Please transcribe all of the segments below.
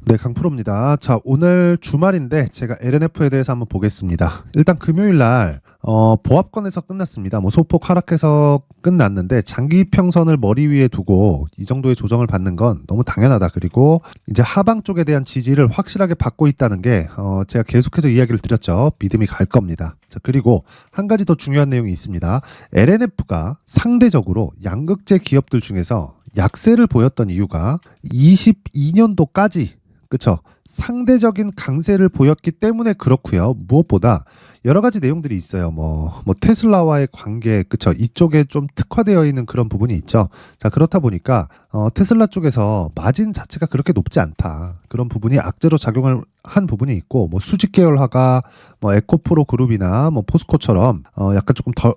네, 강프로입니다. 자, 오늘 주말인데 제가 LNF에 대해서 한번 보겠습니다. 일단 금요일 날 보합권에서 끝났습니다. 뭐 소폭 하락해서 끝났는데 장기 평선을 머리 위에 두고 이 정도의 조정을 받는 건 너무 당연하다. 그리고 이제 하방 쪽에 대한 지지를 확실하게 받고 있다는 게 제가 계속해서 이야기를 드렸죠. 믿음이 갈 겁니다. 자, 그리고 한 가지 더 중요한 내용이 있습니다. LNF가 상대적으로 양극재 기업들 중에서 약세를 보였던 이유가 22년도까지 그쵸? 상대적인 강세를 보였기 때문에 그렇고요. 무엇보다 여러 가지 내용들이 있어요. 뭐 테슬라와의 관계, 그쵸? 이쪽에 좀 특화되어 있는 그런 부분이 있죠. 자, 그렇다 보니까 테슬라 쪽에서 마진 자체가 그렇게 높지 않다. 그런 부분이 악재로 작용을 한 부분이 있고, 뭐 수직 계열화가 뭐 에코프로 그룹이나 뭐 포스코처럼 약간 조금 더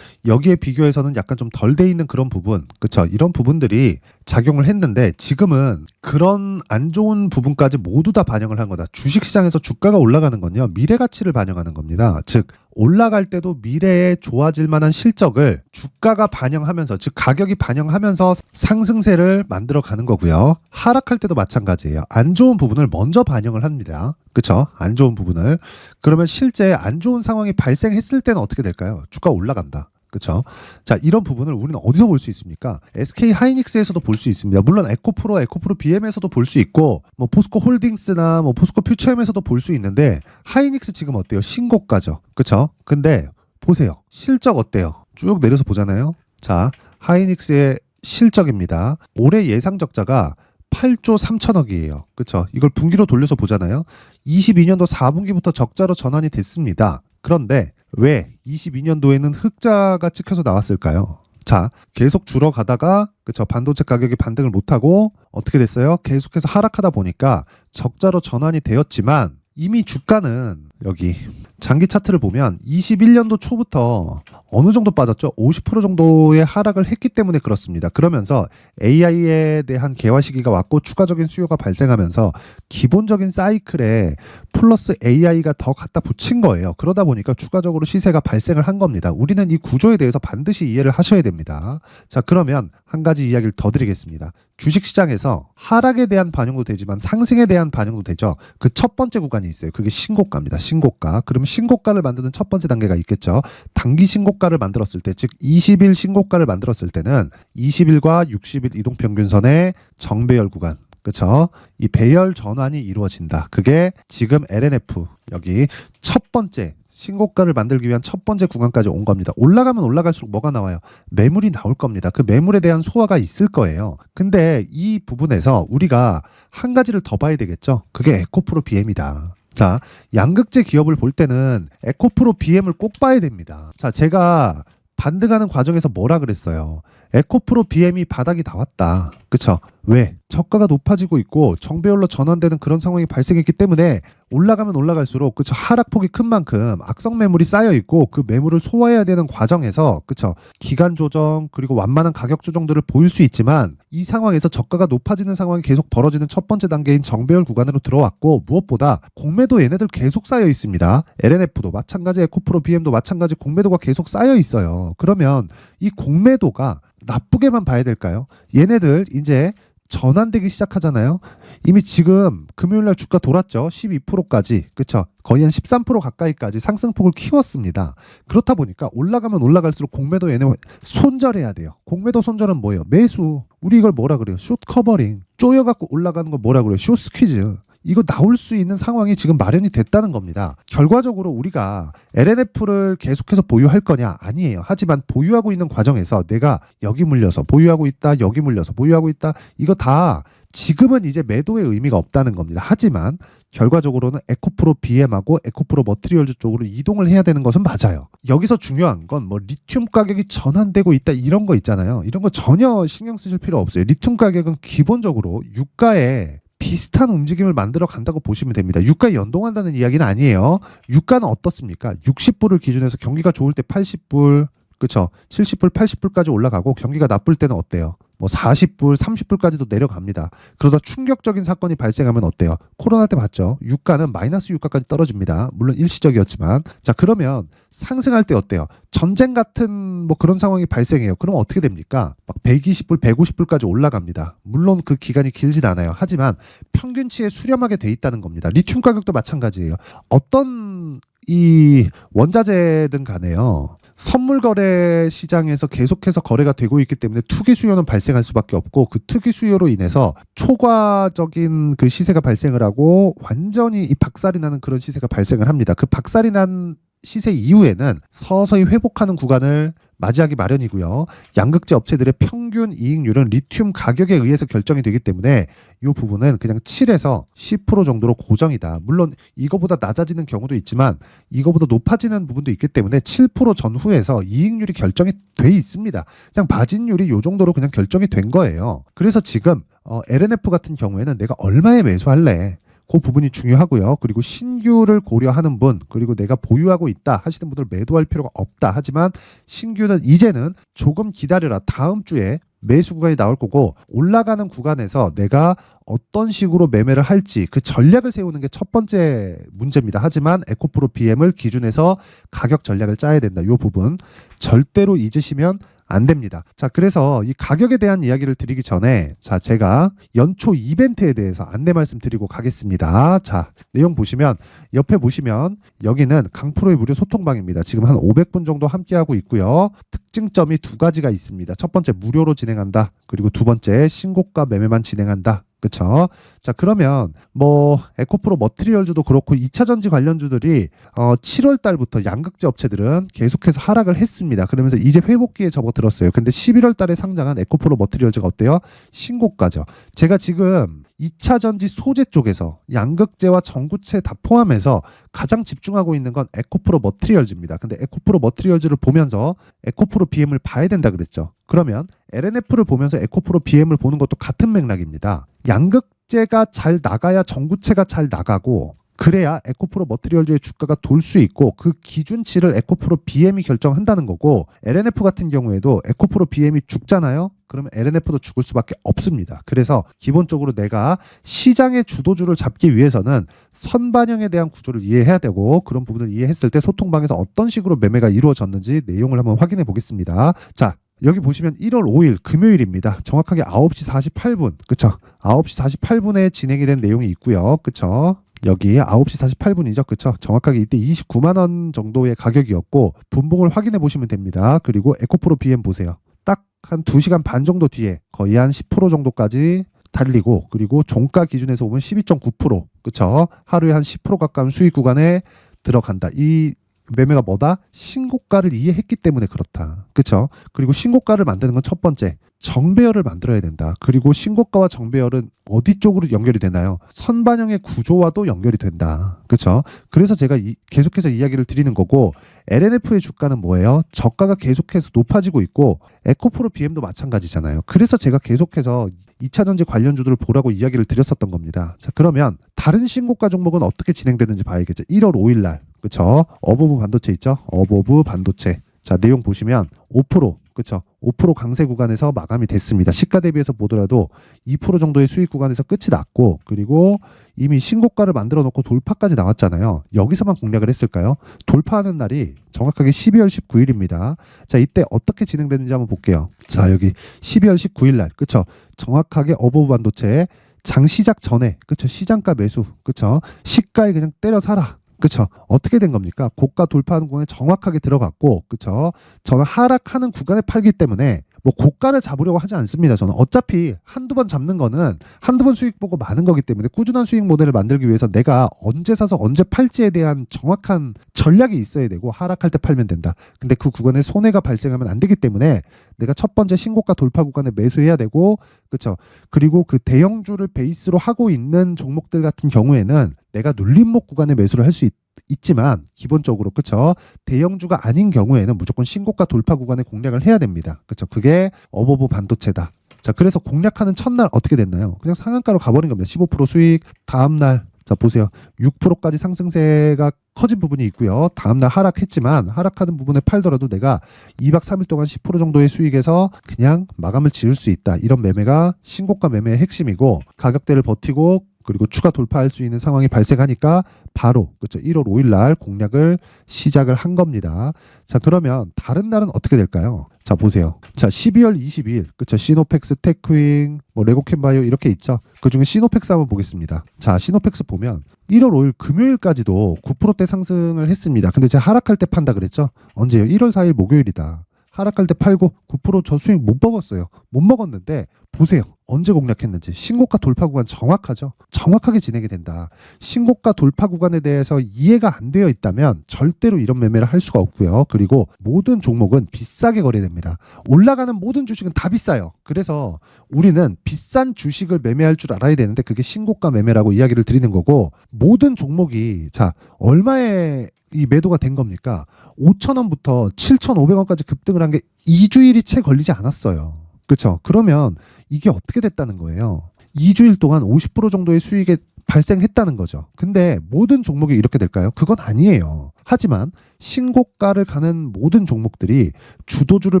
여기에 비교해서는 약간 좀 덜 돼 있는 그런 부분, 그쵸? 이런 부분들이 작용을 했는데 지금은 그런 안 좋은 부분까지 모두 다 반영을 한 거다. 주식시장에서 주가가 올라가는 건요, 미래 가치를 반영하는 겁니다. 즉 올라갈 때도 미래에 좋아질 만한 실적을 주가가 반영하면서, 즉 가격이 반영하면서 상승세를 만들어 가는 거고요. 하락할 때도 마찬가지예요. 안 좋은 부분을 먼저 반영을 합니다. 그쵸? 안 좋은 부분을. 그러면 실제 안 좋은 상황이 발생했을 때는 어떻게 될까요? 주가 올라간다. 그렇죠? 자, 이런 부분을 우리는 어디서 볼 수 있습니까? SK 하이닉스에서도 볼 수 있습니다. 물론 에코프로 BM에서도 볼 수 있고, 뭐 포스코 홀딩스나 뭐 포스코 퓨처엠에서도 볼 수 있는데, 하이닉스 지금 어때요? 신고가죠. 그렇죠? 근데 보세요. 실적 어때요? 쭉 내려서 보잖아요. 자, 하이닉스의 실적입니다. 올해 예상 적자가 8조 3천억이에요. 그렇죠? 이걸 분기로 돌려서 보잖아요. 22년도 4분기부터 적자로 전환이 됐습니다. 그런데 왜 22년도에는 흑자가 찍혀서 나왔을까요? 자, 계속 줄어가다가 그쵸, 반도체 가격이 반등을 못하고 어떻게 됐어요? 계속해서 하락하다 보니까 적자로 전환이 되었지만 이미 주가는 여기 장기 차트를 보면 21년도 초부터 어느 정도 빠졌죠? 50% 정도의 하락을 했기 때문에 그렇습니다. 그러면서 AI에 대한 개화 시기가 왔고 추가적인 수요가 발생하면서 기본적인 사이클에 플러스 AI가 더 갖다 붙인 거예요. 그러다 보니까 추가적으로 시세가 발생을 한 겁니다. 우리는 이 구조에 대해서 반드시 이해를 하셔야 됩니다. 자, 그러면 한 가지 이야기를 더 드리겠습니다. 주식시장에서 하락에 대한 반영도 되지만 상승에 대한 반영도 되죠. 그 첫 번째 구간이 있어요. 그게 신고가입니다. 신고가. 그럼 신고가를 만드는 첫 번째 단계가 있겠죠. 단기 신고가를 만들었을 때, 즉 20일 신고가를 만들었을 때는 20일과 60일 이동평균선의 정배열 구간, 그렇죠? 이 배열 전환이 이루어진다. 그게 지금 LNF 여기 첫 번째 신고가를 만들기 위한 첫 번째 구간까지 온 겁니다. 올라가면 올라갈수록 뭐가 나와요? 매물이 나올 겁니다. 그 매물에 대한 소화가 있을 거예요. 근데 이 부분에서 우리가 한 가지를 더 봐야 되겠죠. 그게 에코프로 BM이다. 자, 양극재 기업을 볼 때는 에코프로 BM을 꼭 봐야 됩니다. 자, 제가 반등하는 과정에서 뭐라 그랬어요? 에코프로 BM이 바닥이 나왔다. 그쵸? 왜? 저가가 높아지고 있고 정배열로 전환되는 그런 상황이 발생했기 때문에 올라가면 올라갈수록 그쵸? 하락폭이 큰 만큼 악성 매물이 쌓여 있고 그 매물을 소화해야 되는 과정에서 그쵸? 기간 조정 그리고 완만한 가격 조정들을 보일 수 있지만 이 상황에서 저가가 높아지는 상황이 계속 벌어지는 첫 번째 단계인 정배열 구간으로 들어왔고, 무엇보다 공매도 얘네들 계속 쌓여 있습니다. LNF도 마찬가지, 에코프로 BM도 마찬가지, 공매도가 계속 쌓여 있어요. 그러면 이 공매도가 나쁘게만 봐야 될까요? 얘네들 이제 전환되기 시작하잖아요. 이미 지금 금요일날 주가 돌았죠. 12%까지. 그쵸? 거의 한 13% 가까이까지 상승폭을 키웠습니다. 그렇다 보니까 올라가면 올라갈수록 공매도 얘네 손절해야 돼요. 공매도 손절은 뭐예요? 매수. 우리 이걸 뭐라 그래요? 숏 커버링. 쪼여갖고 올라가는 거 뭐라 그래요? 숏 스퀴즈. 이거 나올 수 있는 상황이 지금 마련이 됐다는 겁니다. 결과적으로 우리가 LNF를 계속해서 보유할 거냐? 아니에요. 하지만 보유하고 있는 과정에서 내가 여기 물려서 보유하고 있다, 여기 물려서 보유하고 있다, 이거 다 지금은 이제 매도의 의미가 없다는 겁니다. 하지만 결과적으로는 에코프로 BM하고 에코프로 머티리얼즈 쪽으로 이동을 해야 되는 것은 맞아요. 여기서 중요한 건 뭐 리튬 가격이 전환되고 있다 이런 거 있잖아요. 이런 거 전혀 신경 쓰실 필요 없어요. 리튬 가격은 기본적으로 유가에 비슷한 움직임을 만들어 간다고 보시면 됩니다. 유가에 연동한다는 이야기는 아니에요. 유가는 어떻습니까? 60불을 기준해서 경기가 좋을 때 80불, 그쵸? 70불, 80불까지 올라가고 경기가 나쁠 때는 어때요? 뭐 40불, 30불까지도 내려갑니다. 그러다 충격적인 사건이 발생하면 어때요? 코로나 때 봤죠? 유가는 마이너스 유가까지 떨어집니다. 물론 일시적이었지만. 자, 그러면 상승할 때 어때요? 전쟁 같은 뭐 그런 상황이 발생해요. 그럼 어떻게 됩니까? 막 120불, 150불까지 올라갑니다. 물론 그 기간이 길진 않아요. 하지만 평균치에 수렴하게 돼 있다는 겁니다. 리튬 가격도 마찬가지예요. 어떤 이 원자재든 간에요. 선물 거래 시장에서 계속해서 거래가 되고 있기 때문에 투기 수요는 발생할 수밖에 없고 그 투기 수요로 인해서 초과적인 그 시세가 발생을 하고 완전히 이 박살이 나는 그런 시세가 발생을 합니다. 그 박살이 난 시세 이후에는 서서히 회복하는 구간을 맞이하기 마련이고요. 양극재 업체들의 평균 이익률은 리튬 가격에 의해서 결정이 되기 때문에 이 부분은 그냥 7에서 10% 정도로 고정이다. 물론 이거보다 낮아지는 경우도 있지만 이거보다 높아지는 부분도 있기 때문에 7% 전후에서 이익률이 결정이 돼 있습니다. 그냥 마진율이 이 정도로 그냥 결정이 된 거예요. 그래서 지금 LNF 같은 경우에는 내가 얼마에 매수할래? 그 부분이 중요하고요. 그리고 신규를 고려하는 분, 그리고 내가 보유하고 있다 하시는 분들 매도할 필요가 없다. 하지만 신규는 이제는 조금 기다려라. 다음 주에 매수 구간이 나올 거고 올라가는 구간에서 내가 어떤 식으로 매매를 할지 그 전략을 세우는 게 첫 번째 문제입니다. 하지만 에코프로 BM을 기준해서 가격 전략을 짜야 된다. 이 부분 절대로 잊으시면 안 됩니다. 자, 그래서 이 가격에 대한 이야기를 드리기 전에 자, 제가 연초 이벤트에 대해서 안내 말씀드리고 가겠습니다. 자, 내용 보시면 옆에 보시면 여기는 강프로의 무료 소통방입니다. 지금 한 500분 정도 함께하고 있고요. 특징점이 두 가지가 있습니다. 첫 번째 무료로 진행한다. 그리고 두 번째 신고가 매매만 진행한다. 그쵸? 자, 그러면 뭐 에코프로 머티리얼즈도 그렇고 2차 전지 관련주들이 7월 달부터 양극재 업체들은 계속해서 하락을 했습니다. 그러면서 이제 회복기에 접어들었어요. 근데 11월 달에 상장한 에코프로 머티리얼즈가 어때요? 신고가죠. 제가 지금 2차 전지 소재 쪽에서 양극재와 전구체 다 포함해서 가장 집중하고 있는 건 에코프로 머티리얼즈입니다. 근데 에코프로 머티리얼즈를 보면서 에코프로 BM을 봐야 된다 그랬죠. 그러면 LNF를 보면서 에코프로 BM을 보는 것도 같은 맥락입니다. 양극재가 잘 나가야 전구체가 잘 나가고 그래야 에코프로 머티리얼즈의 주가가 돌 수 있고 그 기준치를 에코프로 BM이 결정한다는 거고 LNF 같은 경우에도 에코프로 BM이 죽잖아요. 그러면 LNF도 죽을 수밖에 없습니다. 그래서 기본적으로 내가 시장의 주도주를 잡기 위해서는 선반영에 대한 구조를 이해해야 되고 그런 부분을 이해했을 때 소통방에서 어떤 식으로 매매가 이루어졌는지 내용을 한번 확인해 보겠습니다. 자, 여기 보시면 1월 5일 금요일입니다. 정확하게 9시 48분. 그쵸? 9시 48분에 진행이 된 내용이 있고요. 그쵸? 여기 9시 48분이죠. 그쵸? 정확하게 이때 29만 원 정도의 가격이었고 분봉을 확인해 보시면 됩니다. 그리고 에코프로 BM 보세요. 딱 한 2시간 반 정도 뒤에 거의 한 10% 정도까지 달리고 그리고 종가 기준에서 보면 12.9% 그쵸? 하루에 한 10% 가까운 수익 구간에 들어간다. 이 매매가 뭐다? 신고가를 이해했기 때문에 그렇다. 그쵸? 그리고 신고가를 만드는 건 첫 번째, 정배열을 만들어야 된다. 그리고 신고가와 정배열은 어디 쪽으로 연결이 되나요? 선반영의 구조와도 연결이 된다. 그쵸? 그래서 제가 계속해서 이야기를 드리는 거고 LNF의 주가는 뭐예요? 저가가 계속해서 높아지고 있고 에코프로 BM도 마찬가지잖아요. 그래서 제가 계속해서 2차 전지 관련주들을 보라고 이야기를 드렸었던 겁니다. 자, 그러면 다른 신고가 종목은 어떻게 진행되는지 봐야겠죠. 1월 5일 날 그쵸? 어버브 반도체 있죠? 어버브 반도체. 자, 내용 보시면 5% 그쵸? 5% 강세 구간에서 마감이 됐습니다. 시가 대비해서 보더라도 2% 정도의 수익 구간에서 끝이 났고 그리고 이미 신고가를 만들어 놓고 돌파까지 나왔잖아요. 여기서만 공략을 했을까요? 돌파하는 날이 정확하게 12월 19일입니다. 자, 이때 어떻게 진행되는지 한번 볼게요. 자, 여기 12월 19일 날 그쵸? 정확하게 어버브 반도체 장 시작 전에 그쵸? 시장가 매수 그쵸? 시가에 그냥 때려 사라. 그쵸? 어떻게 된 겁니까? 고가 돌파하는 구간에 정확하게 들어갔고, 그쵸? 저는 하락하는 구간에 팔기 때문에 뭐 고가를 잡으려고 하지 않습니다. 저는 어차피 한두 번 잡는 거는 한두 번 수익 보고 마는 거기 때문에 꾸준한 수익 모델을 만들기 위해서 내가 언제 사서 언제 팔지에 대한 정확한 전략이 있어야 되고 하락할 때 팔면 된다. 근데 그 구간에 손해가 발생하면 안 되기 때문에 내가 첫 번째 신고가 돌파 구간에 매수해야 되고, 그쵸? 그리고 그 대형주를 베이스로 하고 있는 종목들 같은 경우에는 내가 눌림목 구간에 매수를 할 수 있지만 기본적으로 그쵸? 대형주가 아닌 경우에는 무조건 신고가 돌파 구간에 공략을 해야 됩니다. 그쵸? 그게 어버브 반도체다. 자, 그래서 공략하는 첫날 어떻게 됐나요? 그냥 상한가로 가버린 겁니다. 15% 수익. 다음날 자, 보세요. 6%까지 상승세가 커진 부분이 있고요. 다음날 하락했지만 하락하는 부분에 팔더라도 내가 2박 3일 동안 10% 정도의 수익에서 그냥 마감을 지을 수 있다. 이런 매매가 신고가 매매의 핵심이고, 가격대를 버티고 그리고 추가 돌파할 수 있는 상황이 발생하니까 바로 그렇죠. 1월 5일 날 공략을 시작을 한 겁니다. 자, 그러면 다른 날은 어떻게 될까요? 자, 보세요. 자, 12월 22일 그렇죠. 시노펙스, 테크윙, 뭐 레고캔바이오 이렇게 있죠. 그중에 시노펙스 한번 보겠습니다. 자, 시노펙스 보면 1월 5일 금요일까지도 9%대 상승을 했습니다. 근데 제가 하락할 때 판다 그랬죠. 언제요? 1월 4일 목요일이다. 하락할 때 팔고 9% 저 수익 못 먹었어요. 못 먹었는데 보세요. 언제 공략했는지. 신고가 돌파 구간 정확하죠. 정확하게 진행이 된다. 신고가 돌파 구간에 대해서 이해가 안 되어 있다면 절대로 이런 매매를 할 수가 없고요. 그리고 모든 종목은 비싸게 거래됩니다. 올라가는 모든 주식은 다 비싸요. 그래서 우리는 비싼 주식을 매매할 줄 알아야 되는데 그게 신고가 매매라고 이야기를 드리는 거고, 모든 종목이 자 얼마에 이 매도가 된 겁니까? 5,000원부터 7,500원까지 급등을 한 게 2주일이 채 걸리지 않았어요. 그렇죠? 그러면 이게 어떻게 됐다는 거예요? 2주일 동안 50% 정도의 수익이 발생했다는 거죠. 근데 모든 종목이 이렇게 될까요? 그건 아니에요. 하지만 신고가를 가는 모든 종목들이 주도주를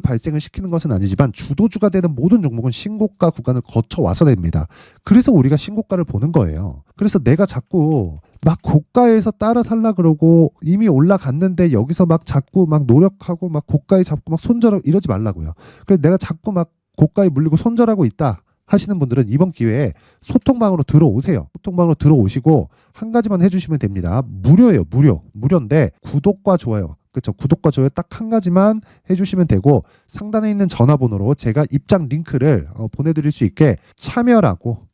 발생을 시키는 것은 아니지만 주도주가 되는 모든 종목은 신고가 구간을 거쳐와서 됩니다. 그래서 우리가 신고가를 보는 거예요. 그래서 내가 자꾸 막 고가에서 따라 살라 그러고 이미 올라갔는데 여기서 막 자꾸 막 노력하고 막 고가에 잡고 막 손절하고 이러지 말라고요. 그래서 내가 자꾸 막 고가에 물리고 손절하고 있다 하시는 분들은 이번 기회에 소통방으로 들어오세요. 소통방으로 들어오시고 한 가지만 해주시면 됩니다. 무료예요. 무료인데 구독과 좋아요. 그렇죠. 구독과 좋아요 딱 한 가지만 해주시면 되고, 상단에 있는 전화번호로 제가 입장 링크를 보내드릴 수 있게 참여라고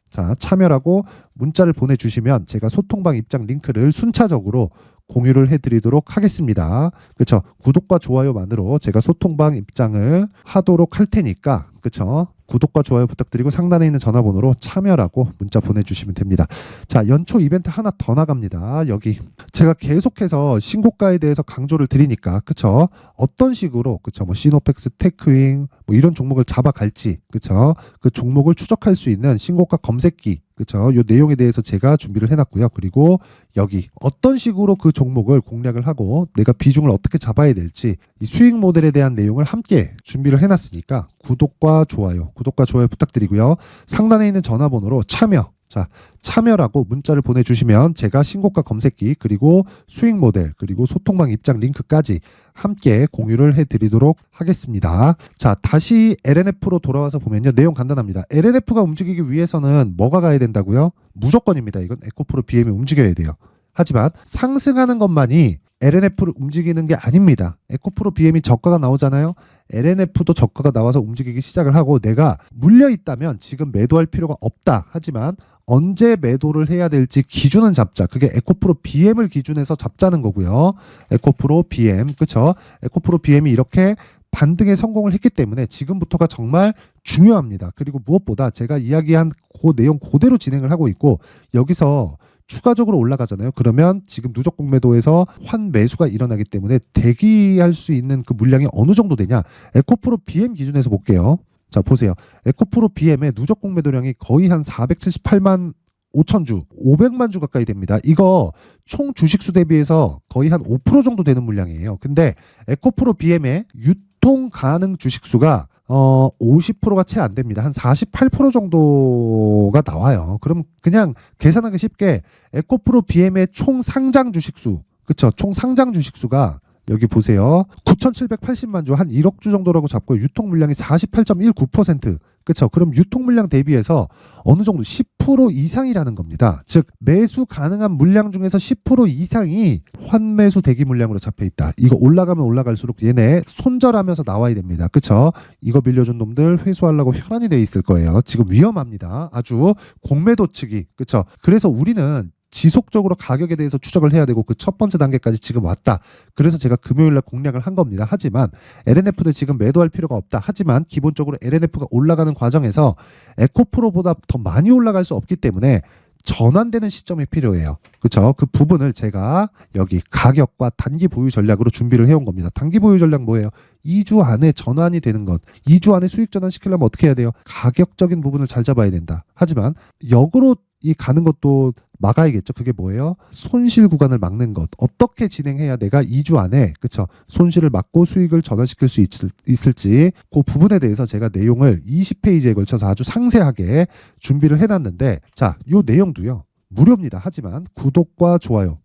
문자를 보내주시면 제가 소통방 입장 링크를 순차적으로 공유를 해드리도록 하겠습니다. 그렇죠. 구독과 좋아요만으로 제가 소통방 입장을 하도록 할 테니까, 그렇죠. 구독과 좋아요 부탁드리고 상단에 있는 전화번호로 참여라고 문자 보내주시면 됩니다. 자, 연초 이벤트 하나 더 나갑니다. 여기 제가 계속해서 신고가에 대해서 강조를 드리니까, 그쵸? 어떤 식으로, 그쵸? 뭐 시노펙스, 테크윙 뭐 이런 종목을 잡아갈지, 그쵸? 그 종목을 추적할 수 있는 신고가 검색기, 그쵸? 요 내용에 대해서 제가 준비를 해놨고요. 그리고 여기 어떤 식으로 그 종목을 공략을 하고 내가 비중을 어떻게 잡아야 될지 이 수익 모델에 대한 내용을 함께 준비를 해놨으니까 구독과 좋아요 부탁드리고요. 상단에 있는 전화번호로 참여라고 문자를 보내주시면 제가 신고가 검색기 그리고 수익 모델 그리고 소통방 입장 링크까지 함께 공유를 해드리도록 하겠습니다. 자, 다시 LNF로 돌아와서 보면요. 내용 간단합니다. LNF가 움직이기 위해서는 뭐가 가야 된다고요? 무조건입니다. 이건 에코프로 BM이 움직여야 돼요. 하지만 상승하는 것만이 LNF를 움직이는 게 아닙니다. 에코프로 BM이 저가가 나오잖아요. LNF도 저가가 나와서 움직이기 시작을 하고, 내가 물려 있다면 지금 매도할 필요가 없다. 하지만 언제 매도를 해야 될지 기준은 잡자. 그게 에코프로 BM을 기준해서 잡자는 거고요. 에코프로 BM, 그렇죠? 에코프로 BM이 이렇게 반등에 성공을 했기 때문에 지금부터가 정말 중요합니다. 그리고 무엇보다 제가 이야기한 그 내용 그대로 진행을 하고 있고, 여기서 추가적으로 올라가잖아요. 그러면 지금 누적 공매도에서 환매수가 일어나기 때문에 대기할 수 있는 그 물량이 어느 정도 되냐. 에코프로 BM 기준에서 볼게요. 자, 보세요. 에코프로 BM의 누적 공매도량이 거의 한 478만 5천 주, 500만 주 가까이 됩니다. 이거 총 주식수 대비해서 거의 한 5% 정도 되는 물량이에요. 근데 에코프로 BM의 유통 가능 주식수가 50%가 채 안 됩니다. 한 48% 정도가 나와요. 그럼 그냥 계산하기 쉽게 에코프로 BM의 총 상장 주식수, 그쵸? 총 상장 주식수가 여기 보세요. 9,780만 주, 한 1억 주 정도라고 잡고 유통 물량이 48.19%. 그렇죠. 그럼 유통 물량 대비해서 어느 정도 10% 이상이라는 겁니다. 즉 매수 가능한 물량 중에서 10% 이상이 환매수 대기 물량으로 잡혀 있다. 이거 올라가면 올라갈수록 얘네 손절하면서 나와야 됩니다. 그렇죠. 이거 빌려준 놈들 회수하려고 혈안이 돼 있을 거예요. 지금 위험합니다. 아주 공매도 측이. 그렇죠. 그래서 우리는 지속적으로 가격에 대해서 추적을 해야 되고 그 첫 번째 단계까지 지금 왔다. 그래서 제가 금요일날 공략을 한 겁니다. 하지만 LNF도 지금 매도할 필요가 없다. 하지만 기본적으로 LNF가 올라가는 과정에서 에코프로보다 더 많이 올라갈 수 없기 때문에 전환되는 시점이 필요해요. 그렇죠? 그 부분을 제가 여기 가격과 단기 보유 전략으로 준비를 해온 겁니다. 단기 보유 전략 뭐예요? 2주 안에 전환이 되는 것. 2주 안에 수익 전환 시키려면 어떻게 해야 돼요? 가격적인 부분을 잘 잡아야 된다. 하지만 역으로 이 가는 것도 막아야겠죠. 그게 뭐예요? 손실 구간을 막는 것. 어떻게 진행해야 내가 2주 안에 그쵸 손실을 막고 수익을 전환시킬 수 있을지 그 부분에 대해서 제가 내용을 20페이지에 걸쳐서 아주 상세하게 준비를 해놨는데 자, 요 내용도요. 무료입니다. 하지만 구독과 좋아요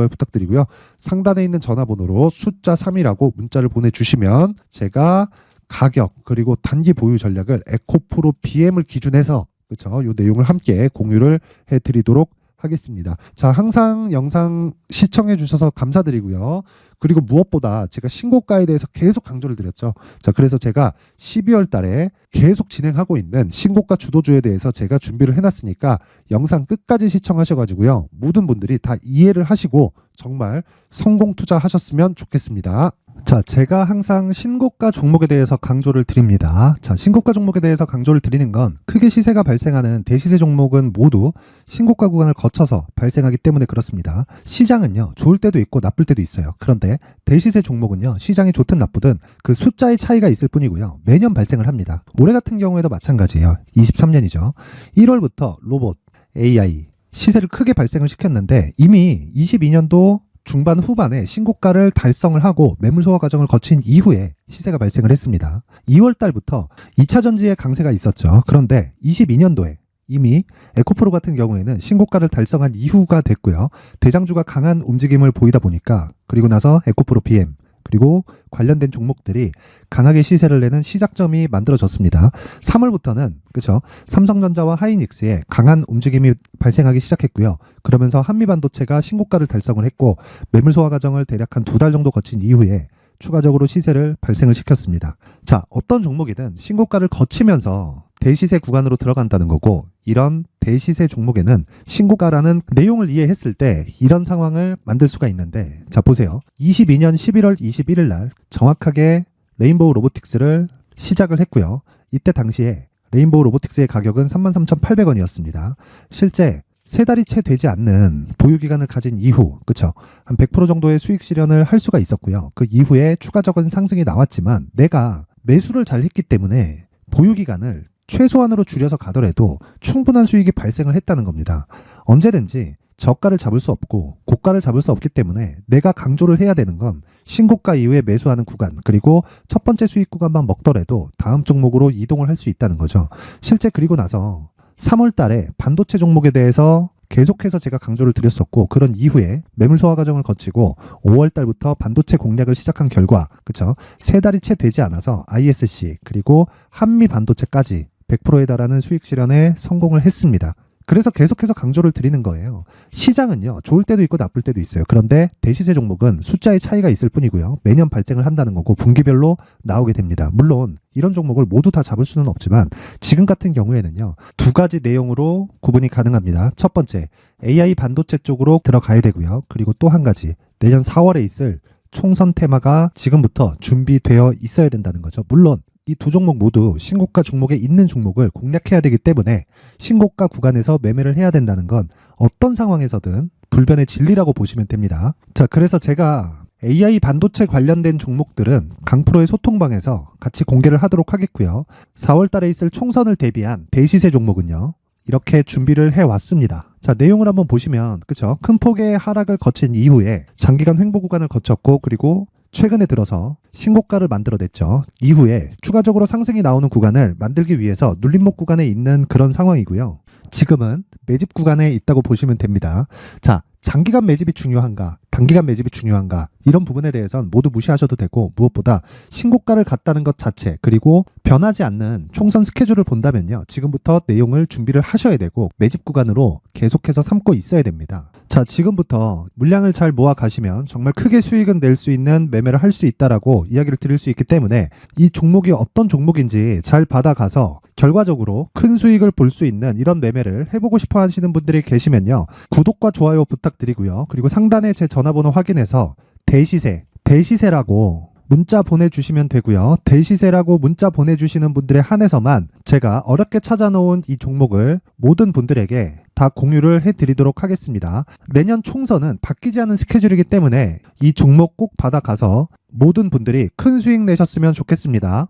부탁드리고요. 상단에 있는 전화번호로 숫자 3이라고 문자를 보내주시면 제가 가격 그리고 단기 보유 전략을 에코프로 BM을 기준해서 그렇죠. 요 내용을 함께 공유를 해드리도록 하겠습니다. 자, 항상 영상 시청해 주셔서 감사드리고요. 그리고 무엇보다 제가 신고가에 대해서 계속 강조를 드렸죠. 자, 그래서 제가 12월 달에 계속 진행하고 있는 신고가 주도주에 대해서 제가 준비를 해놨으니까 영상 끝까지 시청하셔가지고요. 모든 분들이 다 이해를 하시고 정말 성공 투자하셨으면 좋겠습니다. 자, 제가 항상 신고가 종목에 대해서 강조를 드립니다. 자, 신고가 종목에 대해서 강조를 드리는 건 크게 시세가 발생하는 대시세 종목은 모두 신고가 구간을 거쳐서 발생하기 때문에 그렇습니다. 시장은요, 좋을 때도 있고 나쁠 때도 있어요. 그런데 대시세 종목은요, 시장이 좋든 나쁘든 그 숫자의 차이가 있을 뿐이고요. 매년 발생을 합니다. 올해 같은 경우에도 마찬가지예요. 23년이죠. 1월부터 로봇, AI, 시세를 크게 발생을 시켰는데 이미 22년도 중반 후반에 신고가를 달성을 하고 매물 소화 과정을 거친 이후에 시세가 발생을 했습니다. 2월 달부터 2차 전지의 강세가 있었죠. 그런데 22년도에 이미 에코프로 같은 경우에는 신고가를 달성한 이후가 됐고요. 대장주가 강한 움직임을 보이다 보니까 그리고 나서 에코프로 BM 그리고 관련된 종목들이 강하게 시세를 내는 시작점이 만들어졌습니다. 3월부터는 그렇죠. 삼성전자와 하이닉스의 강한 움직임이 발생하기 시작했고요. 그러면서 한미반도체가 신고가를 달성을 했고 매물 소화 과정을 대략 한 2달 정도 거친 이후에 추가적으로 시세를 발생을 시켰습니다. 자, 어떤 종목이든 신고가를 거치면서 대시세 구간으로 들어간다는 거고 이런 대시세 종목에는 신고가라는 내용을 이해했을 때 이런 상황을 만들 수가 있는데 자, 보세요. 22년 11월 21일 날 정확하게 레인보우 로보틱스를 시작을 했고요. 이때 당시에 레인보우 로보틱스의 가격은 33,800원이었습니다. 실제 세 달이 채 되지 않는 보유기간을 가진 이후, 그쵸? 한 100% 정도의 수익 실현을 할 수가 있었고요. 그 이후에 추가적인 상승이 나왔지만 내가 매수를 잘 했기 때문에 보유기간을 최소한으로 줄여서 가더라도 충분한 수익이 발생을 했다는 겁니다. 언제든지 저가를 잡을 수 없고 고가를 잡을 수 없기 때문에 내가 강조를 해야 되는 건 신고가 이후에 매수하는 구간 그리고 첫 번째 수익 구간만 먹더라도 다음 종목으로 이동을 할 수 있다는 거죠. 실제 그리고 나서 3월 달에 반도체 종목에 대해서 계속해서 제가 강조를 드렸었고 그런 이후에 매물 소화 과정을 거치고 5월 달부터 반도체 공략을 시작한 결과 그쵸? 세 달이 채 되지 않아서 ISC 그리고 한미 반도체까지 100%에 달하는 수익 실현에 성공을 했습니다. 그래서 계속해서 강조를 드리는 거예요. 시장은요, 좋을 때도 있고 나쁠 때도 있어요. 그런데 대시세 종목은 숫자의 차이가 있을 뿐이고요. 매년 발생을 한다는 거고 분기별로 나오게 됩니다. 물론 이런 종목을 모두 다 잡을 수는 없지만 지금 같은 경우에는요, 두 가지 내용으로 구분이 가능합니다. 첫 번째, AI 반도체 쪽으로 들어가야 되고요. 그리고 또 한 가지, 내년 4월에 있을 총선 테마가 지금부터 준비되어 있어야 된다는 거죠. 물론 이 두 종목 모두 신고가 종목에 있는 종목을 공략해야 되기 때문에 신고가 구간에서 매매를 해야 된다는 건 어떤 상황에서든 불변의 진리라고 보시면 됩니다. 자, 그래서 제가 AI 반도체 관련된 종목들은 강프로의 소통방에서 같이 공개를 하도록 하겠고요. 4월 달에 있을 총선을 대비한 대시세 종목은요, 이렇게 준비를 해왔습니다. 자, 내용을 한번 보시면 그쵸? 큰 폭의 하락을 거친 이후에 장기간 횡보 구간을 거쳤고 그리고 최근에 들어서 신고가를 만들어냈죠. 이후에 추가적으로 상승이 나오는 구간을 만들기 위해서 눌림목 구간에 있는 그런 상황이고요. 지금은 매집 구간에 있다고 보시면 됩니다. 자, 장기간 매집이 중요한가, 단기간 매집이 중요한가 이런 부분에 대해서는 모두 무시하셔도 되고 무엇보다 신고가를 갔다는 것 자체 그리고 변하지 않는 총선 스케줄을 본다면요. 지금부터 내용을 준비를 하셔야 되고 매집 구간으로 계속해서 삼고 있어야 됩니다. 자, 지금부터 물량을 잘 모아 가시면 정말 크게 수익은 낼 수 있는 매매를 할 수 있다라고 이야기를 드릴 수 있기 때문에 이 종목이 어떤 종목인지 잘 받아가서 결과적으로 큰 수익을 볼 수 있는 이런 매매를 해보고 싶어 하시는 분들이 계시면요. 구독과 좋아요 부탁드리고요. 그리고 상단에 제 전화번호 확인해서 대시세라고 문자 보내주시면 되고요. 대시세라고 문자 보내주시는 분들에 한해서만 제가 어렵게 찾아놓은 이 종목을 모든 분들에게 다 공유를 해드리도록 하겠습니다. 내년 총선은 바뀌지 않은 스케줄이기 때문에 이 종목 꼭 받아가서 모든 분들이 큰 수익 내셨으면 좋겠습니다.